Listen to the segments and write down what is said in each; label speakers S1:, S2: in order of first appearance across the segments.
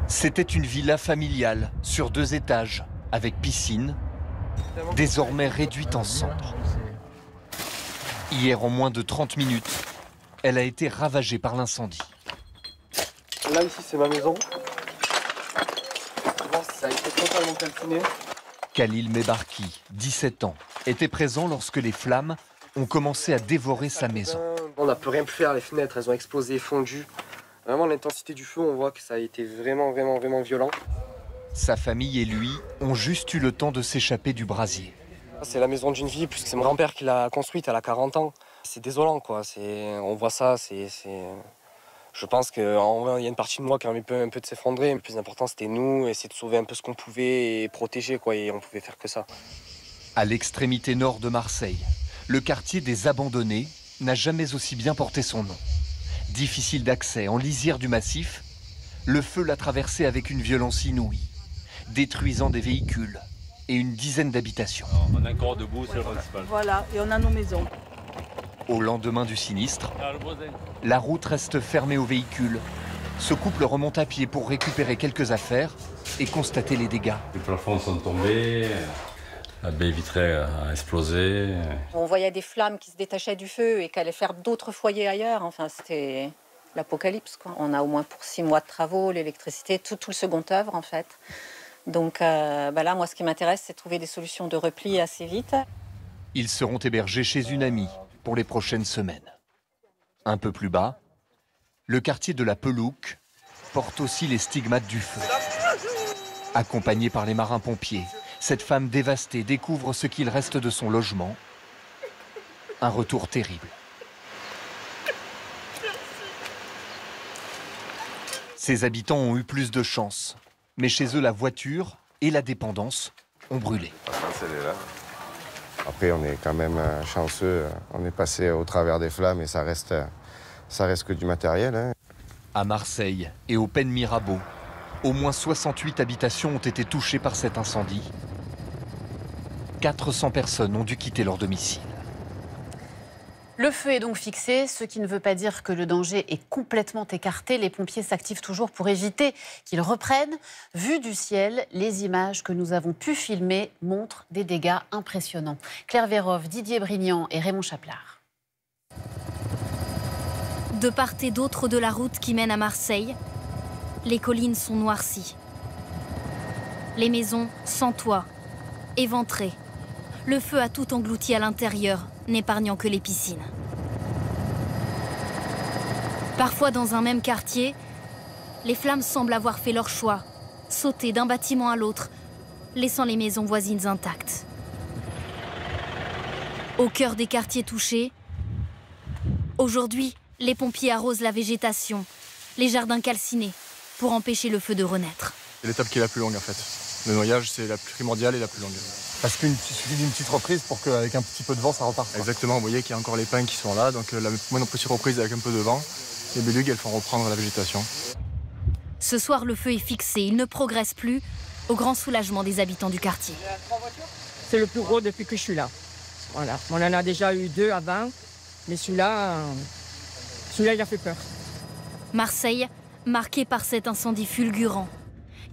S1: C'était une villa familiale sur 2 étages, avec piscine, désormais réduite en cendres. Hier, en moins de 30 minutes, elle a été ravagée par l'incendie.
S2: Là, ici, c'est ma maison. Ça a été totalement calciné.
S1: Khalil Mebarki, 17 ans, était présent lorsque les flammes ont commencé à dévorer sa maison.
S2: On n'a plus rien pu faire, les fenêtres, elles ont explosé, fondu. Vraiment, l'intensité du feu, on voit que ça a été vraiment violent.
S1: Sa famille et lui ont juste eu le temps de s'échapper du brasier.
S2: C'est la maison d'une vie, puisque c'est mon grand-père qui l'a construite, elle a 40 ans. C'est désolant, quoi. On voit ça, Je pense qu'il y a une partie de moi qui a un peu de s'effondrer. Le plus important, c'était nous, essayer de sauver un peu ce qu'on pouvait et protéger, quoi. Et on pouvait faire que ça.
S1: À l'extrémité nord de Marseille, le quartier des Abandonnés n'a jamais aussi bien porté son nom. Difficile d'accès en lisière du massif, le feu l'a traversé avec une violence inouïe, détruisant des véhicules et une dizaine d'habitations.
S3: On est encore debout, c'est le principal.
S4: Voilà, et on a nos maisons.
S1: Au lendemain du sinistre, la route reste fermée aux véhicules. Ce couple remonte à pied pour récupérer quelques affaires et constater les dégâts.
S3: Les plafonds sont tombés, la baie vitrée a explosé.
S5: On voyait des flammes qui se détachaient du feu et qui allaient faire d'autres foyers ailleurs. Enfin, c'était l'apocalypse, quoi. On a au moins pour 6 mois de travaux, l'électricité, tout le second œuvre, en fait. Donc là, moi, ce qui m'intéresse, c'est de trouver des solutions de repli assez vite.
S1: Ils seront hébergés chez une amie pour les prochaines semaines. Un peu plus bas, le quartier de la Pelouque porte aussi les stigmates du feu. Accompagnée par les marins-pompiers, cette femme dévastée découvre ce qu'il reste de son logement. Un retour terrible. Ses habitants ont eu plus de chance, mais chez eux, la voiture et la dépendance ont brûlé.
S6: Après, on est quand même chanceux. On est passé au travers des flammes et ça reste que du matériel. Hein.
S1: À Marseille et au Pen Mirabeau, au moins 68 habitations ont été touchées par cet incendie. 400 personnes ont dû quitter leur domicile.
S7: Le feu est donc fixé, ce qui ne veut pas dire que le danger est complètement écarté. Les pompiers s'activent toujours pour éviter qu'il reprenne. Vu du ciel, les images que nous avons pu filmer montrent des dégâts impressionnants. Claire Vérov, Didier Brignan et Raymond Chaplard.
S8: De part et d'autre de la route qui mène à Marseille, les collines sont noircies. Les maisons sans toit, éventrées. Le feu a tout englouti à l'intérieur, n'épargnant que les piscines. Parfois dans un même quartier, les flammes semblent avoir fait leur choix, sauter d'un bâtiment à l'autre, laissant les maisons voisines intactes. Au cœur des quartiers touchés, aujourd'hui, les pompiers arrosent la végétation, les jardins calcinés, pour empêcher le feu de renaître.
S9: C'est l'étape qui est la plus longue en fait. Le noyage, c'est la primordiale et la plus longue.
S10: Parce qu'il suffit d'une petite reprise pour qu'avec un petit peu de vent, ça reparte.
S9: Exactement, vous voyez qu'il y a encore les pins qui sont là, donc la moindre petite reprise avec un peu de vent, les bélugues, elles font reprendre la végétation.
S8: Ce soir, le feu est fixé, il ne progresse plus, au grand soulagement des habitants du quartier.
S11: C'est le plus gros depuis que je suis là. Voilà. On en a déjà eu 2 avant, mais celui-là, il a fait peur.
S8: Marseille, marquée par cet incendie fulgurant,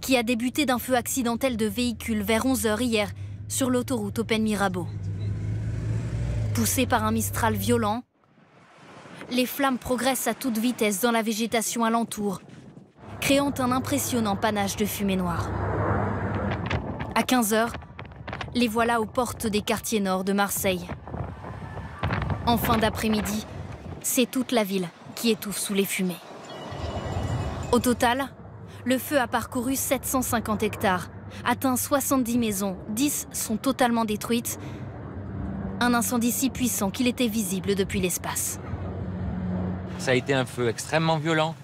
S8: qui a débuté d'un feu accidentel de véhicule vers 11h hier sur l'autoroute au Pen Mirabeau. Poussées par un Mistral violent, les flammes progressent à toute vitesse dans la végétation alentour, créant un impressionnant panache de fumée noire. À 15h, les voilà aux portes des quartiers nord de Marseille. En fin d'après-midi, c'est toute la ville qui étouffe sous les fumées. Au total, le feu a parcouru 750 hectares, atteint 70 maisons, 10 sont totalement détruites. Un incendie si puissant qu'il était visible depuis l'espace.
S12: Ça a été un feu extrêmement violent,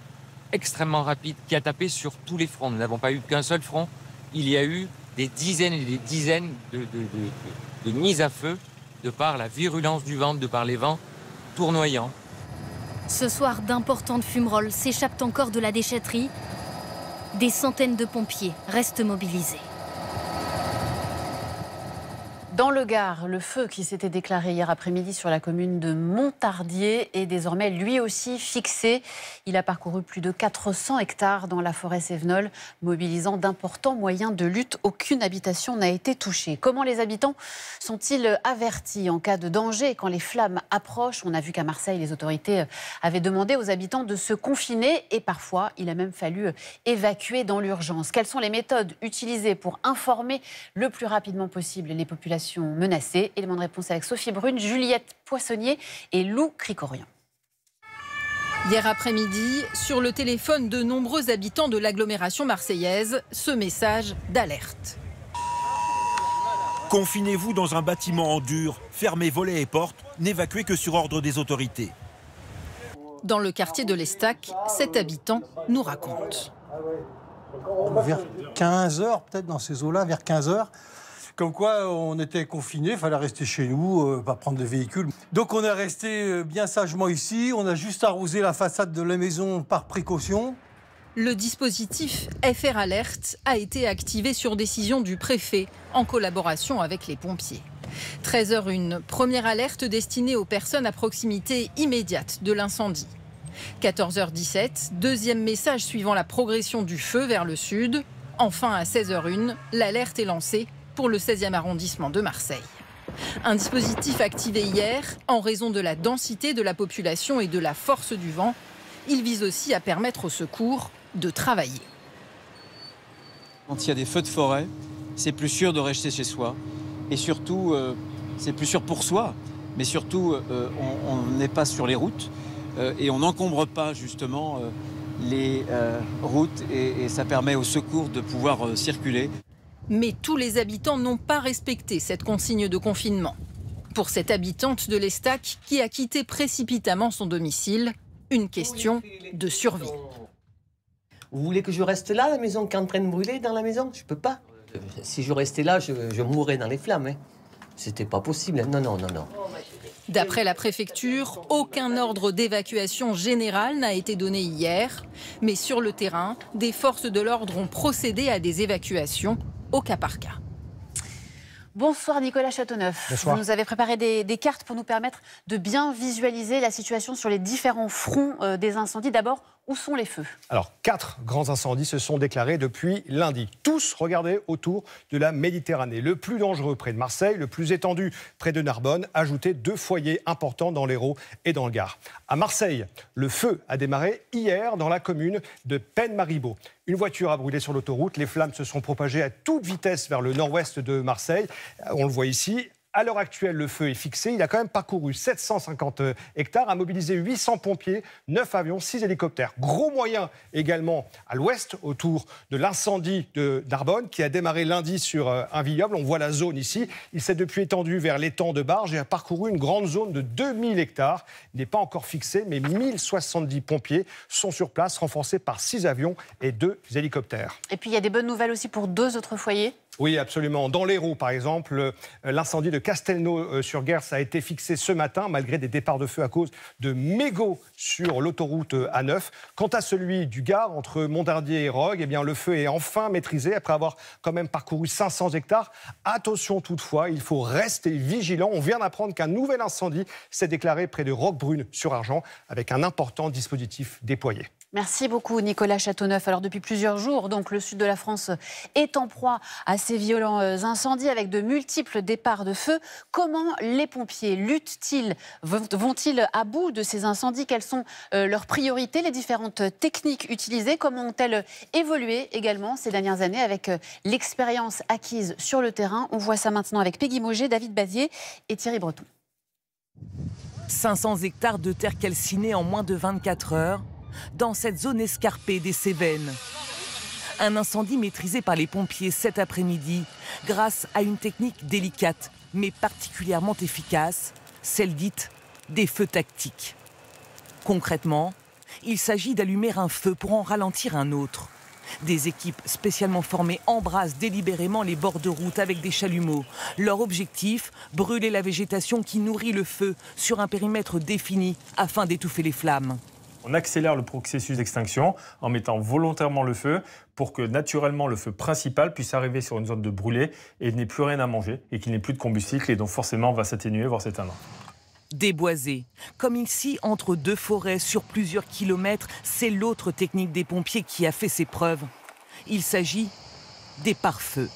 S12: extrêmement rapide, qui a tapé sur tous les fronts. Nous n'avons pas eu qu'un seul front. Il y a eu des dizaines et des dizaines de mises à feu, de par la virulence du vent, de par les vents tournoyants.
S8: Ce soir, d'importantes fumerolles s'échappent encore de la déchetterie. Des centaines de pompiers restent mobilisés.
S7: Dans le Gard, le feu qui s'était déclaré hier après-midi sur la commune de Montardier est désormais lui aussi fixé. Il a parcouru plus de 400 hectares dans la forêt sévenolle, mobilisant d'importants moyens de lutte. Aucune habitation n'a été touchée. Comment les habitants sont-ils avertis en cas de danger quand les flammes approchent? On a vu qu'à Marseille, les autorités avaient demandé aux habitants de se confiner et parfois, il a même fallu évacuer dans l'urgence. Quelles sont les méthodes utilisées pour informer le plus rapidement possible les populations menacées? Élément de réponse avec Sophie Brune, Juliette Poissonnier et Lou Cricorian.
S4: Hier après-midi, sur le téléphone de nombreux habitants de l'agglomération marseillaise, ce message d'alerte.
S13: Confinez-vous dans un bâtiment en dur, fermez volets et portes, n'évacuez que sur ordre des autorités.
S4: Dans le quartier de l'Estac, cet habitant nous raconte.
S14: Vers 15h, peut-être dans ces eaux-là, vers 15h, comme quoi on était confinés, il fallait rester chez nous, pas prendre de véhicules. Donc on est resté bien sagement ici, on a juste arrosé la façade de la maison par précaution.
S4: Le dispositif FR Alert a été activé sur décision du préfet en collaboration avec les pompiers. 13h01, première alerte destinée aux personnes à proximité immédiate de l'incendie. 14h17, deuxième message suivant la progression du feu vers le sud. Enfin, à 16h01, l'alerte est lancée pour le 16e arrondissement de Marseille. Un dispositif activé hier en raison de la densité de la population et de la force du vent. Il vise aussi à permettre aux secours de travailler.
S15: Quand il y a des feux de forêt, c'est plus sûr de rester chez soi. Et surtout, c'est plus sûr pour soi. Mais surtout, on n'est pas sur les routes et on n'encombre pas justement les routes. Et ça permet aux secours de pouvoir circuler.
S4: Mais tous les habitants n'ont pas respecté cette consigne de confinement. Pour cette habitante de l'Estac qui a quitté précipitamment son domicile, une question de survie.
S16: Vous voulez que je reste là, la maison qui est en train de brûler dans la maison? Je peux pas. Si je restais là, je mourrais dans les flammes. Hein. C'était pas possible. Non, non, non, non.
S4: D'après la préfecture, aucun ordre d'évacuation générale n'a été donné hier. Mais sur le terrain, des forces de l'ordre ont procédé à des évacuations au cas par cas.
S7: Bonsoir Nicolas Châteauneuf.
S17: Bonsoir.
S7: Vous nous avez préparé des cartes pour nous permettre de bien visualiser la situation sur les différents fronts des incendies. D'abord, où sont les feux?
S17: Alors, 4 grands incendies se sont déclarés depuis lundi. Tous, regardez, autour de la Méditerranée. Le plus dangereux près de Marseille, le plus étendu près de Narbonne. Ajoutez 2 foyers importants dans l'Hérault et dans le Gard. À Marseille, le feu a démarré hier dans la commune de Pennes-Maribaud. Une voiture a brûlé sur l'autoroute. Les flammes se sont propagées à toute vitesse vers le nord-ouest de Marseille. On le voit ici. À l'heure actuelle, le feu est fixé. Il a quand même parcouru 750 hectares, a mobilisé 800 pompiers, 9 avions, 6 hélicoptères. Gros moyens également à l'ouest, autour de l'incendie de Narbonne, qui a démarré lundi sur un vignoble. On voit la zone ici. Il s'est depuis étendu vers l'étang de Barge et a parcouru une grande zone de 2000 hectares. Il n'est pas encore fixé, mais 1070 pompiers sont sur place, renforcés par 6 avions et 2 hélicoptères.
S7: Et puis, il y a des bonnes nouvelles aussi pour 2 autres foyers.
S17: Oui, absolument. Dans l'Hérault, par exemple, l'incendie de Castelnau-sur-Gers a été fixé ce matin, malgré des départs de feu à cause de mégots sur l'autoroute A9. Quant à celui du Gard, entre Montardier et Rogue, eh bien, le feu est enfin maîtrisé, après avoir quand même parcouru 500 hectares. Attention toutefois, il faut rester vigilant. On vient d'apprendre qu'un nouvel incendie s'est déclaré près de Roquebrune-sur-Argent, avec un important dispositif déployé.
S7: Merci beaucoup Nicolas Châteauneuf. Alors depuis plusieurs jours, donc, le sud de la France est en proie à ces violents incendies avec de multiples départs de feu. Comment les pompiers luttent-ils? Vont-ils à bout de ces incendies? Quelles sont leurs priorités? Les différentes techniques utilisées, comment ont-elles évolué également ces dernières années avec l'expérience acquise sur le terrain? On voit ça maintenant avec Peggy Moget, David Bazier et Thierry Breton.
S18: 500 hectares de terre calcinée en moins de 24 heures. Dans cette zone escarpée des Cévennes. Un incendie maîtrisé par les pompiers cet après-midi grâce à une technique délicate mais particulièrement efficace, celle dite des feux tactiques. Concrètement, il s'agit d'allumer un feu pour en ralentir un autre. Des équipes spécialement formées embrassent délibérément les bords de route avec des chalumeaux. Leur objectif, brûler la végétation qui nourrit le feu sur un périmètre défini afin d'étouffer les flammes.
S19: On accélère le processus d'extinction en mettant volontairement le feu pour que naturellement le feu principal puisse arriver sur une zone de brûlé et n'ait plus rien à manger et qu'il n'ait plus de combustible et donc forcément va s'atténuer, voire s'éteindre.
S18: Déboisé, comme ici entre deux forêts sur plusieurs kilomètres, c'est l'autre technique des pompiers qui a fait ses preuves. Il s'agit des pare-feux.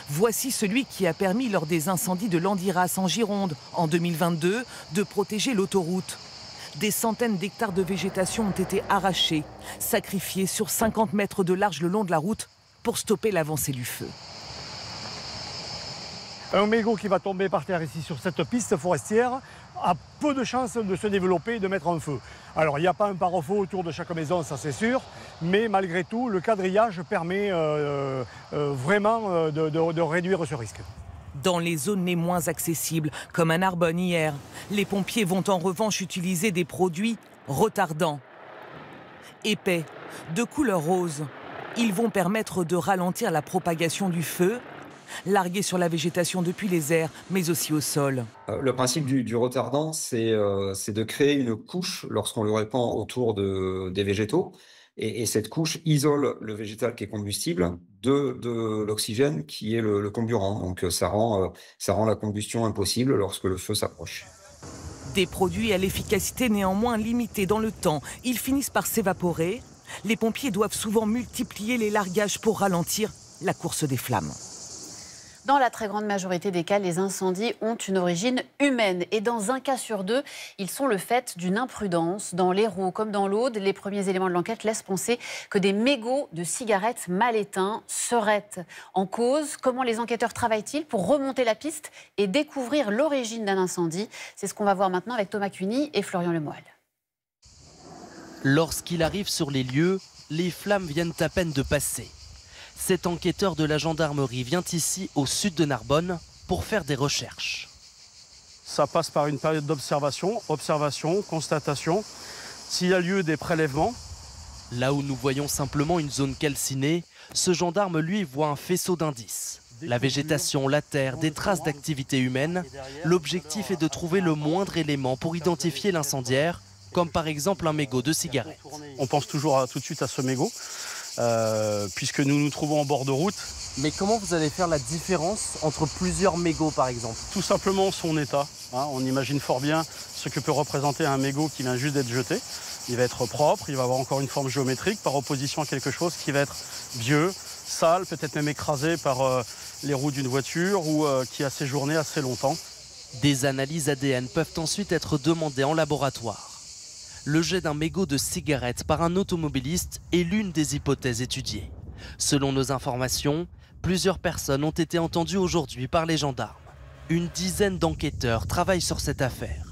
S18: Voici celui qui a permis lors des incendies de Landiras en Gironde en 2022 de protéger l'autoroute. Des centaines d'hectares de végétation ont été arrachés, sacrifiés sur 50 mètres de large le long de la route pour stopper l'avancée du feu.
S20: Un mégot qui va tomber par terre ici sur cette piste forestière a peu de chances de se développer et de mettre en feu. Alors il n'y a pas un pare-feu autour de chaque maison, ça c'est sûr, mais malgré tout le quadrillage permet vraiment de réduire ce risque.
S18: Dans les zones les moins accessibles, comme à Narbonne hier, les pompiers vont en revanche utiliser des produits retardants. Épais, de couleur rose, ils vont permettre de ralentir la propagation du feu, largués sur la végétation depuis les airs, mais aussi au sol.
S21: Le principe du retardant, c'est de créer une couche lorsqu'on le répand autour des végétaux. Et cette couche isole le végétal qui est combustible de l'oxygène qui est le comburant. Donc ça rend la combustion impossible lorsque le feu s'approche.
S18: Des produits à l'efficacité néanmoins limitée dans le temps. Ils finissent par s'évaporer. Les pompiers doivent souvent multiplier les largages pour ralentir la course des flammes.
S7: Dans la très grande majorité des cas, les incendies ont une origine humaine. Et dans un cas sur deux, ils sont le fait d'une imprudence. Dans l'Hérault comme dans l'Aude, les premiers éléments de l'enquête laissent penser que des mégots de cigarettes mal éteints seraient en cause. Comment les enquêteurs travaillent-ils pour remonter la piste et découvrir l'origine d'un incendie? C'est ce qu'on va voir maintenant avec Thomas Cuny et Florian Lemoyle.
S22: Lorsqu'il arrive sur les lieux, les flammes viennent à peine de passer. Cet enquêteur de la gendarmerie vient ici, au sud de Narbonne, pour faire des recherches.
S20: Ça passe par une période d'observation, constatation. S'il y a lieu des prélèvements.
S22: Là où nous voyons simplement une zone calcinée, ce gendarme, lui, voit un faisceau d'indices. La végétation, la terre, des traces d'activité humaine. L'objectif est de trouver le moindre élément pour identifier l'incendiaire, comme par exemple un mégot de cigarette.
S20: On pense toujours tout de suite à ce mégot. Puisque nous nous trouvons en bord de route.
S22: Mais comment vous allez faire la différence entre plusieurs mégots par exemple?
S20: Tout simplement son état. On imagine fort bien ce que peut représenter un mégot qui vient juste d'être jeté. Il va être propre, il va avoir encore une forme géométrique par opposition à quelque chose qui va être vieux, sale, peut-être même écrasé par les roues d'une voiture ou qui a séjourné assez longtemps.
S22: Des analyses ADN peuvent ensuite être demandées en laboratoire. Le jet d'un mégot de cigarette par un automobiliste est l'une des hypothèses étudiées. Selon nos informations, plusieurs personnes ont été entendues aujourd'hui par les gendarmes. Une dizaine d'enquêteurs travaillent sur cette affaire.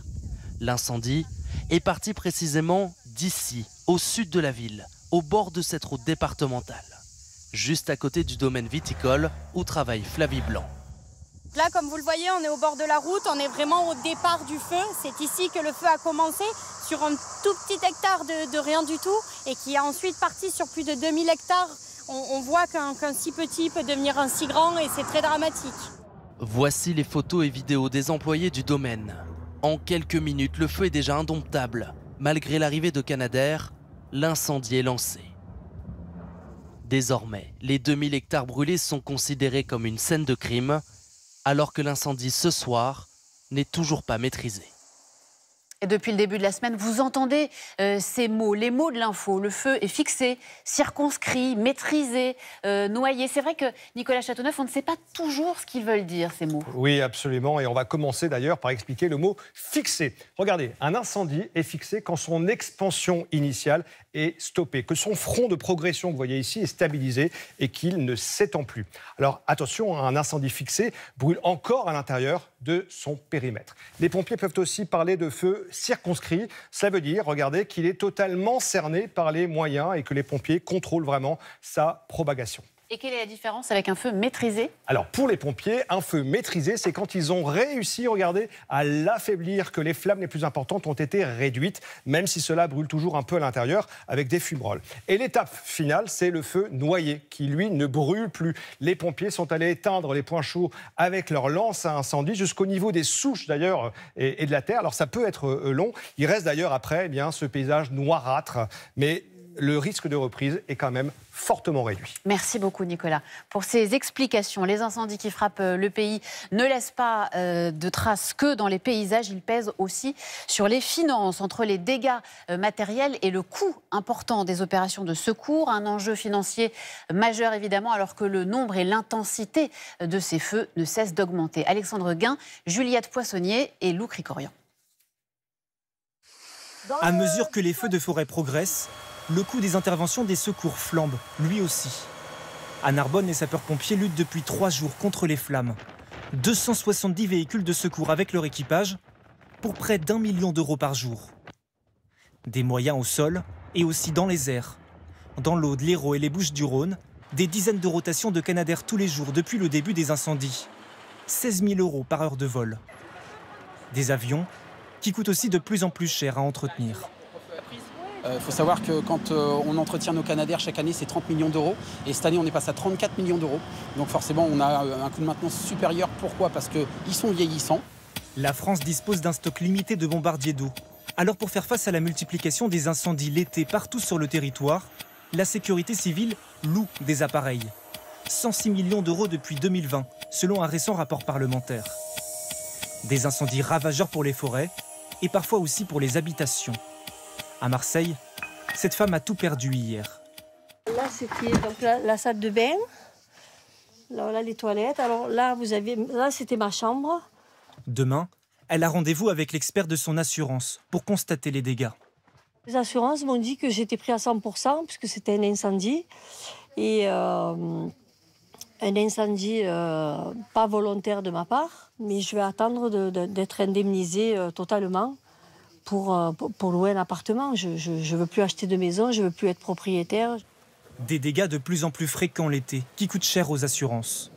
S22: L'incendie est parti précisément d'ici, au sud de la ville, au bord de cette route départementale, juste à côté du domaine viticole où travaille Flavie Blanc.
S23: Là, comme vous le voyez, on est au bord de la route, on est vraiment au départ du feu. C'est ici que le feu a commencé, sur un tout petit hectare de rien du tout, et qui a ensuite parti sur plus de 2000 hectares. On voit qu'un si petit peut devenir un si grand, et c'est très dramatique.
S22: Voici les photos et vidéos des employés du domaine. En quelques minutes, le feu est déjà indomptable. Malgré l'arrivée de Canadair, l'incendie est lancé. Désormais, les 2000 hectares brûlés sont considérés comme une scène de crime, alors que l'incendie ce soir n'est toujours pas maîtrisé.
S7: Et depuis le début de la semaine, vous entendez ces mots, les mots de l'info. Le feu est fixé, circonscrit, maîtrisé, noyé. C'est vrai que Nicolas Châteauneuf, on ne sait pas toujours ce qu'ils veulent dire, ces mots.
S17: Oui, absolument. Et on va commencer d'ailleurs par expliquer le mot fixé. Regardez, un incendie est fixé quand son expansion initiale est stoppée, que son front de progression que vous voyez ici est stabilisé et qu'il ne s'étend plus. Alors attention, un incendie fixé brûle encore à l'intérieur de son périmètre. Les pompiers peuvent aussi parler de feu circonscrit. Cela veut dire, regardez, qu'il est totalement cerné par les moyens et que les pompiers contrôlent vraiment sa propagation.
S7: Et quelle est la différence avec un feu maîtrisé?
S17: Alors pour les pompiers, un feu maîtrisé, c'est quand ils ont réussi, regardez, à l'affaiblir, que les flammes les plus importantes ont été réduites, même si cela brûle toujours un peu à l'intérieur avec des fumerolles. Et l'étape finale, c'est le feu noyé, qui lui ne brûle plus. Les pompiers sont allés éteindre les points chauds avec leur lance à incendie jusqu'au niveau des souches d'ailleurs et de la terre. Alors ça peut être long. Il reste d'ailleurs après ce paysage noirâtre, mais le risque de reprise est quand même fortement réduit.
S7: Merci beaucoup Nicolas pour ces explications. Les incendies qui frappent le pays ne laissent pas de traces que dans les paysages. Ils pèsent aussi sur les finances. Entre les dégâts matériels et le coût important des opérations de secours, un enjeu financier majeur évidemment, alors que le nombre et l'intensité de ces feux ne cessent d'augmenter. Alexandre Guin, Juliette Poissonnier et Lou Cricorian.
S2: À mesure que les feux de forêt progressent, le coût des interventions des secours flambe, lui aussi. À Narbonne, les sapeurs-pompiers luttent depuis 3 jours contre les flammes. 270 véhicules de secours avec leur équipage, pour près d'1 million d'euros par jour. Des moyens au sol et aussi dans les airs. Dans l'Aude, l'Hérault et les Bouches-du-Rhône, des dizaines de rotations de Canadair tous les jours depuis le début des incendies. 16 000 € par heure de vol. Des avions qui coûtent aussi de plus en plus cher à entretenir.
S3: Il faut savoir que quand on entretient nos Canadair chaque année, c'est 30 millions d'euros. Et cette année, on est passé à 34 millions d'euros. Donc forcément, on a un coût de maintenance supérieur. Pourquoi? Parce qu'ils sont vieillissants.
S2: La France dispose d'un stock limité de bombardiers d'eau. Alors pour faire face à la multiplication des incendies l'été partout sur le territoire, la sécurité civile loue des appareils. 106 millions d'euros depuis 2020, selon un récent rapport parlementaire. Des incendies ravageurs pour les forêts et parfois aussi pour les habitations. À Marseille, cette femme a tout perdu hier.
S5: Là, c'était donc la salle de bain. Là, les toilettes. Alors là, c'était ma chambre.
S2: Demain, elle a rendez-vous avec l'expert de son assurance pour constater les dégâts.
S5: Les assurances m'ont dit que j'étais pris à 100% puisque c'était un incendie. Et un incendie pas volontaire de ma part. Mais je vais attendre d'être indemnisée totalement. Pour louer un appartement. Je ne veux plus acheter de maison, je ne veux plus être propriétaire.
S2: Des dégâts de plus en plus fréquents l'été, qui coûtent cher aux assurances.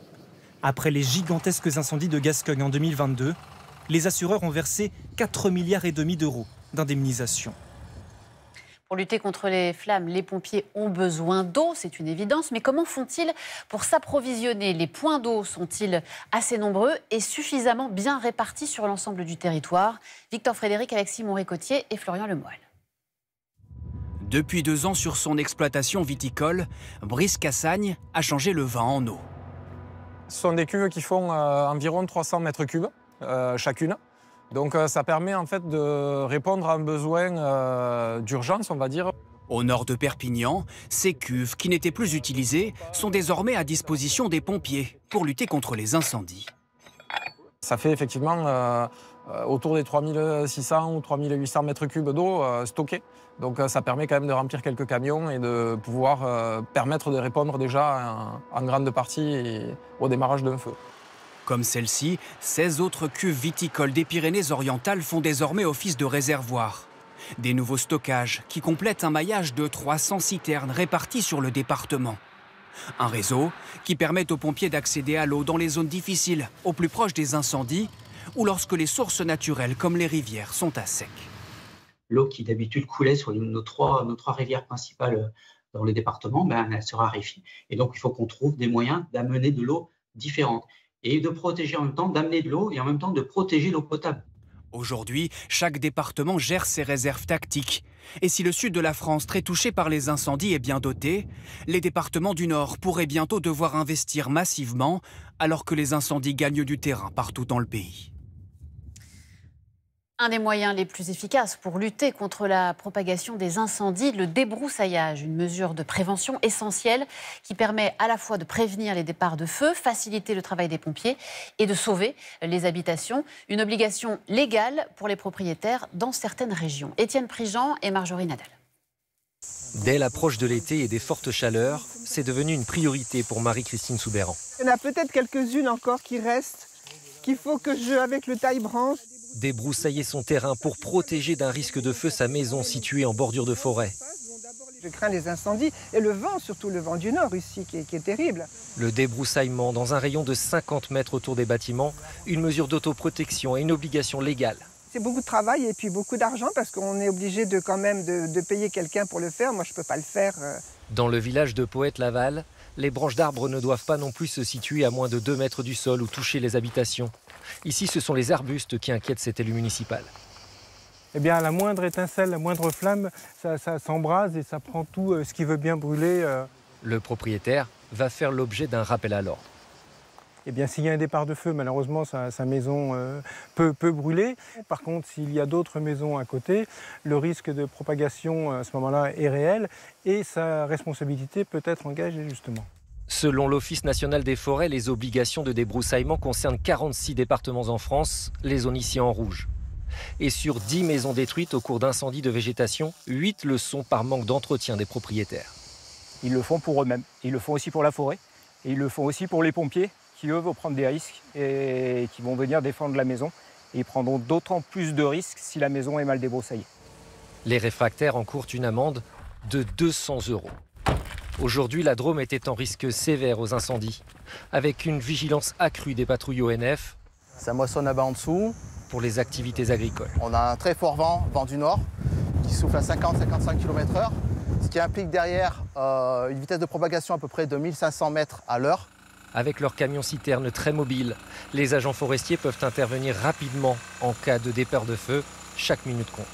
S2: Après les gigantesques incendies de Gascogne en 2022, les assureurs ont versé 4,5 milliards d'euros d'indemnisation.
S7: Pour lutter contre les flammes, les pompiers ont besoin d'eau, c'est une évidence. Mais comment font-ils pour s'approvisionner? Les points d'eau sont-ils assez nombreux et suffisamment bien répartis sur l'ensemble du territoire? Victor Frédéric, Alexis Montrécotier et Florian Lemoyle.
S24: Depuis 2 ans sur son exploitation viticole, Brice Cassagne a changé le vin en eau.
S25: Ce sont des cuves qui font environ 300 mètres cubes chacune. Donc ça permet en fait de répondre à un besoin d'urgence, on va dire.
S24: Au nord de Perpignan, ces cuves qui n'étaient plus utilisées sont désormais à disposition des pompiers pour lutter contre les incendies.
S25: Ça fait effectivement autour des 3600 ou 3800 mètres cubes d'eau stockée. Donc ça permet quand même de remplir quelques camions et de pouvoir permettre de répondre déjà en grande partie au démarrage d'un feu.
S24: Comme celle-ci, 16 autres cuves viticoles des Pyrénées-Orientales font désormais office de réservoir. Des nouveaux stockages qui complètent un maillage de 300 citernes réparties sur le département. Un réseau qui permet aux pompiers d'accéder à l'eau dans les zones difficiles, au plus proche des incendies, ou lorsque les sources naturelles comme les rivières sont à sec.
S26: L'eau qui d'habitude coulait sur nos trois rivières principales dans le département, elle se raréfie. Et donc il faut qu'on trouve des moyens d'amener de l'eau différente. Et de protéger en même temps, d'amener de l'eau et en même temps de protéger l'eau potable.
S24: Aujourd'hui, chaque département gère ses réserves tactiques. Et si le sud de la France, très touché par les incendies, est bien doté, les départements du Nord pourraient bientôt devoir investir massivement, alors que les incendies gagnent du terrain partout dans le pays.
S7: Un des moyens les plus efficaces pour lutter contre la propagation des incendies, le débroussaillage, une mesure de prévention essentielle qui permet à la fois de prévenir les départs de feu, faciliter le travail des pompiers et de sauver les habitations. Une obligation légale pour les propriétaires dans certaines régions. Étienne Prigent et Marjorie Nadal.
S27: Dès l'approche de l'été et des fortes chaleurs, c'est devenu une priorité pour Marie-Christine Soubéran.
S28: Il y en a peut-être quelques-unes encore qui restent, qu'il faut que avec le taille-branche.
S27: Débroussailler son terrain pour protéger d'un risque de feu sa maison située en bordure de forêt.
S28: Je crains les incendies et le vent, surtout le vent du nord ici, qui est terrible.
S27: Le débroussaillement dans un rayon de 50 mètres autour des bâtiments, une mesure d'autoprotection et une obligation légale.
S28: C'est beaucoup de travail et puis beaucoup d'argent parce qu'on est obligé quand même de payer quelqu'un pour le faire. Moi, je ne peux pas le faire.
S27: Dans le village de Poète-Laval, les branches d'arbres ne doivent pas non plus se situer à moins de 2 mètres du sol ou toucher les habitations. Ici, ce sont les arbustes qui inquiètent cet élu municipal.
S1: Eh bien, la moindre étincelle, la moindre flamme, ça s'embrase et ça prend tout ce qui veut bien brûler.
S27: Le propriétaire va faire l'objet d'un rappel à l'ordre.
S1: Eh bien, s'il y a un départ de feu, malheureusement, sa maison peut brûler. Par contre, s'il y a d'autres maisons à côté, le risque de propagation à ce moment-là est réel et sa responsabilité peut être engagée, justement.
S27: Selon l'Office national des forêts, les obligations de débroussaillement concernent 46 départements en France, les zones ici en rouge. Et sur 10 maisons détruites au cours d'incendies de végétation, 8 le sont par manque d'entretien des propriétaires.
S6: Ils le font pour eux-mêmes, ils le font aussi pour la forêt, et ils le font aussi pour les pompiers qui, eux, vont prendre des risques et qui vont venir défendre la maison. Et ils prendront d'autant plus de risques si la maison est mal débroussaillée.
S27: Les réfractaires encourent une amende de 200 €. Aujourd'hui, la Drôme était en risque sévère aux incendies, avec une vigilance accrue des patrouilles ONF.
S8: Ça moissonne là-bas en dessous.
S27: Pour les activités agricoles.
S8: On a un très fort vent du nord, qui souffle à 50-55 km/h, ce qui implique derrière une vitesse de propagation à peu près de 1500 mètres à l'heure.
S27: Avec leurs camions-citernes très mobiles, les agents forestiers peuvent intervenir rapidement en cas de départ de feu. Chaque minute compte.